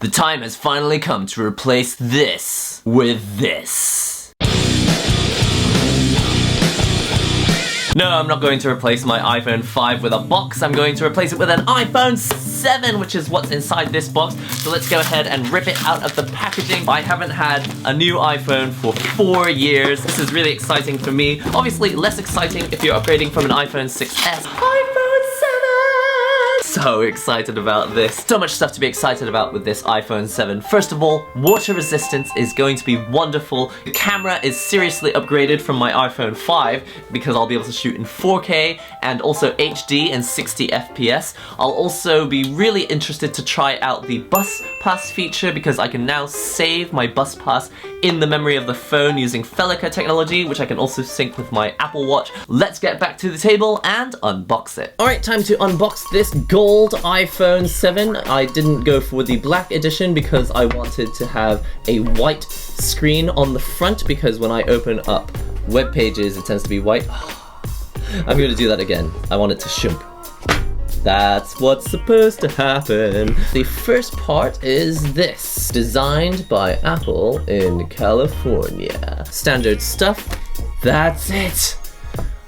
The time has finally come to replace this with this. No, I'm not going to replace my iPhone 5 with a box. I'm going to replace it with an iPhone 7, which is what's inside this box. So let's go ahead and rip it out of the packaging. I haven't had a new iPhone for 4 years. This is really exciting for me. Obviously, less exciting if you're upgrading from an iPhone 6S. So excited about this. So much stuff to be excited about with this iPhone 7. First of all, water resistance is going to be wonderful. The camera is seriously upgraded from my iPhone 5 because I'll be able to shoot in 4K and also HD and 60 FPS. I'll also be really interested to try out the bus pass feature because I can now save my bus pass in the memory of the phone using Felica technology, which I can also sync with my Apple Watch. Let's get back to the table and unbox it. Alright, time to unbox this gold iPhone 7. I didn't go for the black edition because I wanted to have a white screen on the front because when I open up web pages it tends to be white. I'm going to do that again. I want it to shump. That's what's supposed to happen. The first part is this, designed by Apple in California. Standard stuff. That's it.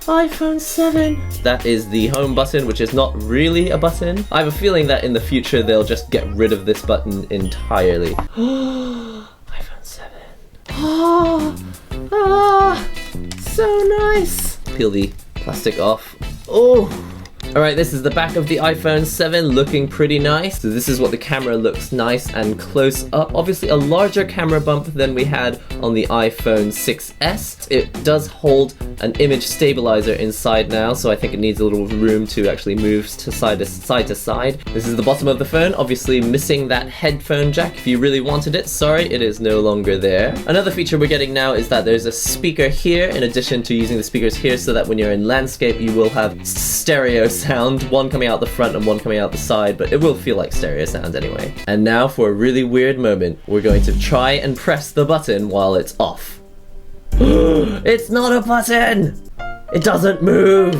iPhone 7. That is the home button, which is not really a button. I have a feeling that in the future they'll just get rid of this button entirely. iPhone 7. So nice. Peel the plastic off. Oh. Alright, this is the back of the iPhone 7, looking pretty nice. So this is what the camera looks nice and close up. Obviously a larger camera bump than we had on the iPhone 6S. It does hold an image stabilizer inside now, so I think it needs a little room to actually move to side to side. This is the bottom of the phone, obviously missing that headphone jack. If you really wanted it, sorry, it is no longer there. Another feature we're getting now is that there's a speaker here, in addition to using the speakers here, so that when you're in landscape you will have stereo sound, one coming out the front and one coming out the side, but it will feel like stereo sound anyway. And now for a really weird moment, we're going to try and press the button while it's off. It's not a button! It doesn't move!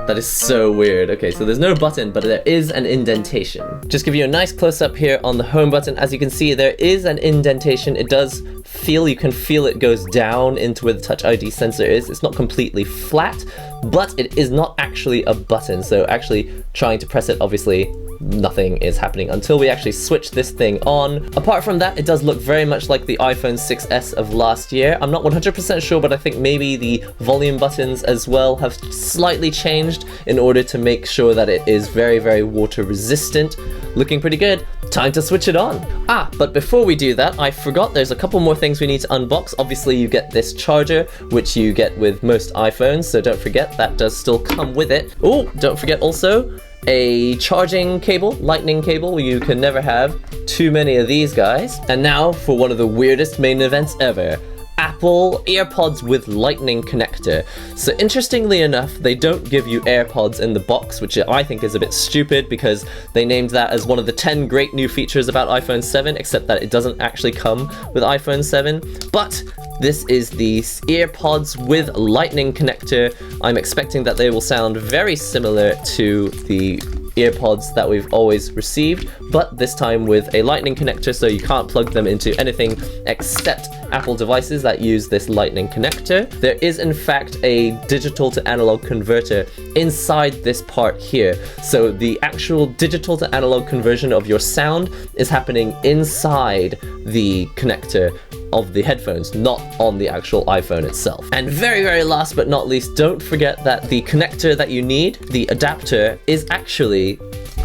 That is so weird. Okay, so there's no button, but there is an indentation. Just give you a nice close-up here on the home button. As you can see, there is an indentation. It does feel, you can feel it goes down into where the Touch ID sensor is. It's not completely flat, but it is not actually a button. So actually trying to press it, obviously, nothing is happening until we actually switch this thing on. Apart from that, it does look very much like the iPhone 6S of last year. I'm not 100% sure, but I think maybe the volume buttons as well have slightly changed in order to make sure that it is very, very water resistant. Looking pretty good. Time to switch it on. But before we do that, I forgot there's a couple more things we need to unbox. Obviously, you get this charger, which you get with most iPhones, so don't forget that does still come with it. Oh, don't forget also a charging cable, lightning cable. You can never have too many of these guys. And now for one of the weirdest main events ever. Apple AirPods with lightning connector. So interestingly enough, they don't give you AirPods in the box, which I think is a bit stupid because they named that as one of the 10 great new features about iPhone 7, except that it doesn't actually come with iPhone 7. But this is the AirPods with lightning connector. I'm expecting that they will sound very similar to the AirPods that we've always received, but this time with a lightning connector, so you can't plug them into anything except Apple devices that use this lightning connector. There is in fact a digital to analog converter inside this part here. So the actual digital to analog conversion of your sound is happening inside the connector of the headphones, not on the actual iPhone itself. And very, very last but not least, don't forget that the connector that you need, the adapter, is actually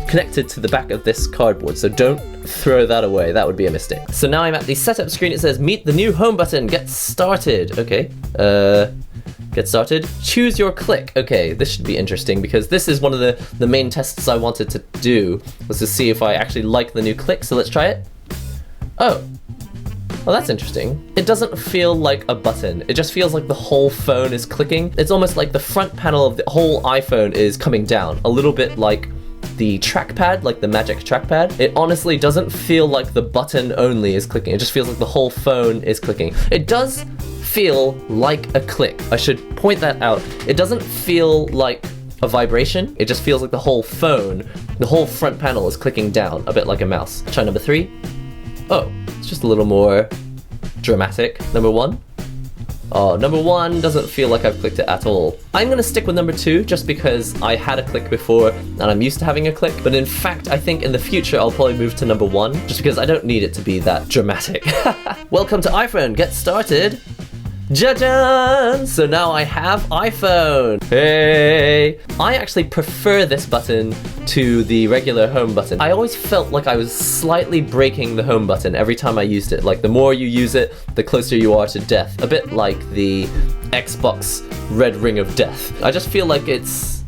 connected to the back of this cardboard, so don't throw that away. That would be a mistake. So now I'm at the setup screen. It says meet the new home button, get started. Okay, get started. Choose your click. Okay, this should be interesting because this is one of the main tests I wanted to do, was to see if I actually like the new click. So let's try it. Oh, well, that's interesting. It doesn't feel like a button. It just feels like the whole phone is clicking. It's almost like the front panel of the whole iPhone is coming down, a little bit like the trackpad, like the Magic trackpad. It honestly doesn't feel like the button only is clicking. It just feels like the whole phone is clicking. It does feel like a click. I should point that out. It doesn't feel like a vibration. It just feels like the whole phone, the whole front panel is clicking down, a bit like a mouse. Try number 3. Oh, it's just a little more dramatic. Number 1. Oh, number 1 doesn't feel like I've clicked it at all. I'm gonna stick with number 2 just because I had a click before and I'm used to having a click, but in fact I think in the future I'll probably move to number 1 just because I don't need it to be that dramatic. Welcome to iPhone, get started! Jajan! So now I have iPhone! Hey! I actually prefer this button to the regular home button. I always felt like I was slightly breaking the home button every time I used it. Like the more you use it, the closer you are to death. A bit like the Xbox red ring of death. I just feel like it's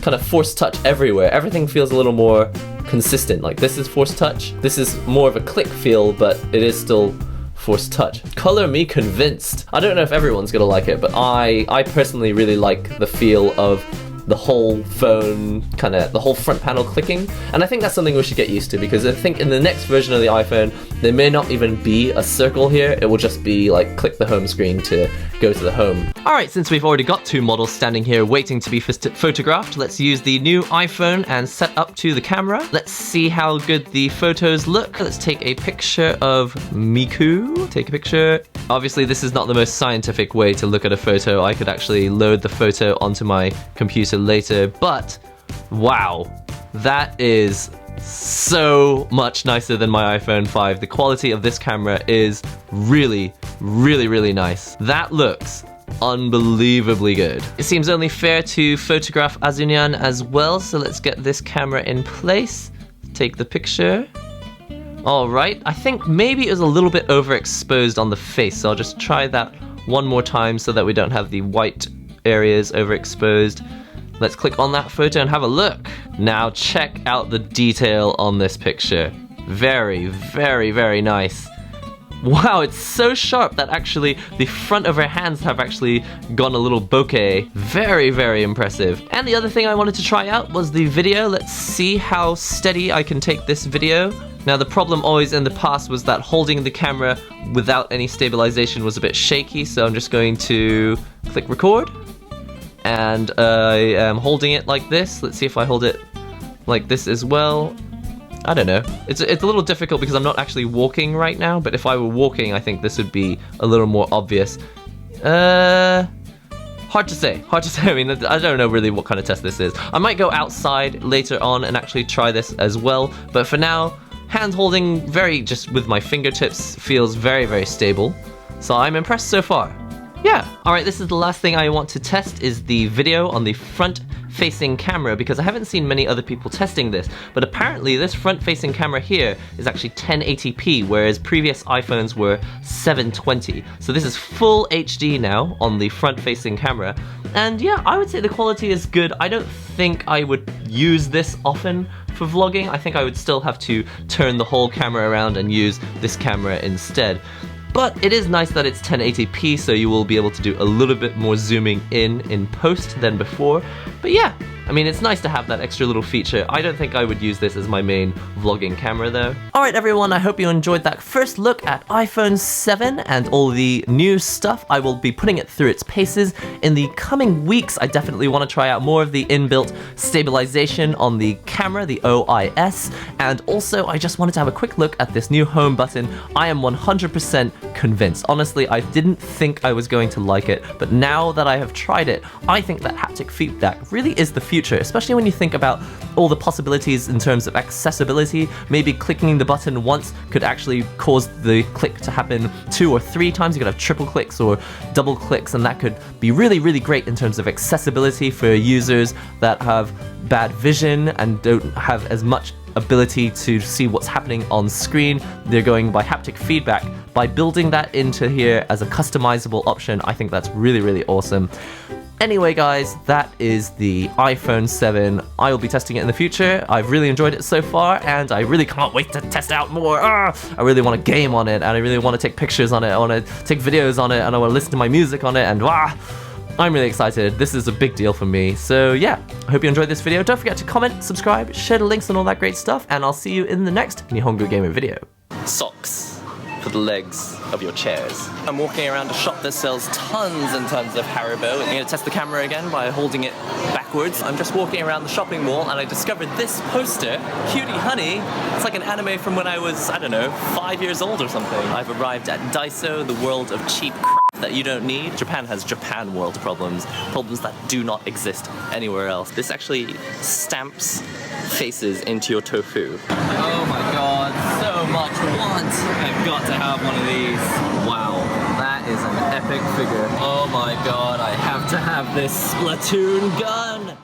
kind of force touch everywhere. Everything feels a little more consistent. Like this is force touch. This is more of a click feel, but it is still force touch. Color me convinced. I don't know if everyone's gonna like it, but I personally really like the feel of the whole phone, the whole front panel clicking, and I think that's something we should get used to, because I think in the next version of the iPhone there may not even be a circle here. It will just be like click the home screen to go to the home. Alright, since we've already got 2 models standing here waiting to be photographed, let's use the new iPhone and set up to the camera. Let's see how good the photos look. Let's take a picture of Miku. Take a picture. Obviously this is not the most scientific way to look at a photo. I could actually load the photo onto my computer later, but wow, that is so much nicer than my iPhone 5. The quality of this camera is really, really, really nice. That looks unbelievably good. It seems only fair to photograph Azunyan as well, so let's get this camera in place, take the picture. Alright, I think maybe it was a little bit overexposed on the face, so I'll just try that one more time so that we don't have the white areas overexposed. Let's click on that photo and have a look. Now check out the detail on this picture. Very, very, very nice. Wow, it's so sharp that actually the front of her hands have actually gone a little bokeh. Very, very impressive. And the other thing I wanted to try out was the video. Let's see how steady I can take this video. Now the problem always in the past was that holding the camera without any stabilization was a bit shaky, so I'm just going to click record. And I am holding it like this. Let's see if I hold it like this as well. I don't know. It's a little difficult because I'm not actually walking right now, but if I were walking, I think this would be a little more obvious. Hard to say. I mean, I don't know really what kind of test this is. I might go outside later on and actually try this as well, but for now, hand holding just with my fingertips feels very, very stable. So I'm impressed so far. Yeah. Alright, this is the last thing I want to test is the video on the front-facing camera, because I haven't seen many other people testing this, but apparently this front-facing camera here is actually 1080p, whereas previous iPhones were 720. So this is full HD now on the front-facing camera, and yeah, I would say the quality is good. I don't think I would use this often for vlogging. I think I would still have to turn the whole camera around and use this camera instead. But it is nice that it's 1080p, so you will be able to do a little bit more zooming in post than before. But yeah, I mean, it's nice to have that extra little feature. I don't think I would use this as my main vlogging camera though. Alright everyone, I hope you enjoyed that first look at iPhone 7 and all the new stuff. I will be putting it through its paces. In the coming weeks, I definitely want to try out more of the inbuilt stabilization on the camera, the OIS, and also I just wanted to have a quick look at this new home button. I am 100% convinced. Honestly, I didn't think I was going to like it, but now that I have tried it, I think that haptic feedback really is the future, especially when you think about all the possibilities in terms of accessibility. Maybe clicking the button once could actually cause the click to happen 2 or 3 times. You could have triple clicks or double clicks, and that could be really, really great in terms of accessibility for users that have bad vision and don't have as much ability to see what's happening on screen. They're going by haptic feedback. By building that into here as a customizable option, I think that's really, really awesome. Anyway guys, that is the iPhone 7. I will be testing it in the future. I've really enjoyed it so far, and I really can't wait to test out more. I really want to game on it, and I really want to take pictures on it, I want to take videos on it, and I want to listen to my music on it, and I'm really excited. This is a big deal for me. So yeah, I hope you enjoyed this video. Don't forget to comment, subscribe, share the links and all that great stuff, and I'll see you in the next NihongoGamer video. Socks. for the legs of your chairs. I'm walking around a shop that sells tons and tons of Haribo. I'm going to test the camera again by holding it backwards. I'm just walking around the shopping mall and I discovered this poster, Cutie Honey. It's like an anime from when I was, I don't know, 5 years old or something. I've arrived at Daiso, the world of cheap crap that you don't need. Japan has Japan world problems that do not exist anywhere else. This actually stamps faces into your tofu. Oh my god, so much want! I've got to have one of these. Wow, that is an epic figure. Oh my god, I have to have this Splatoon gun!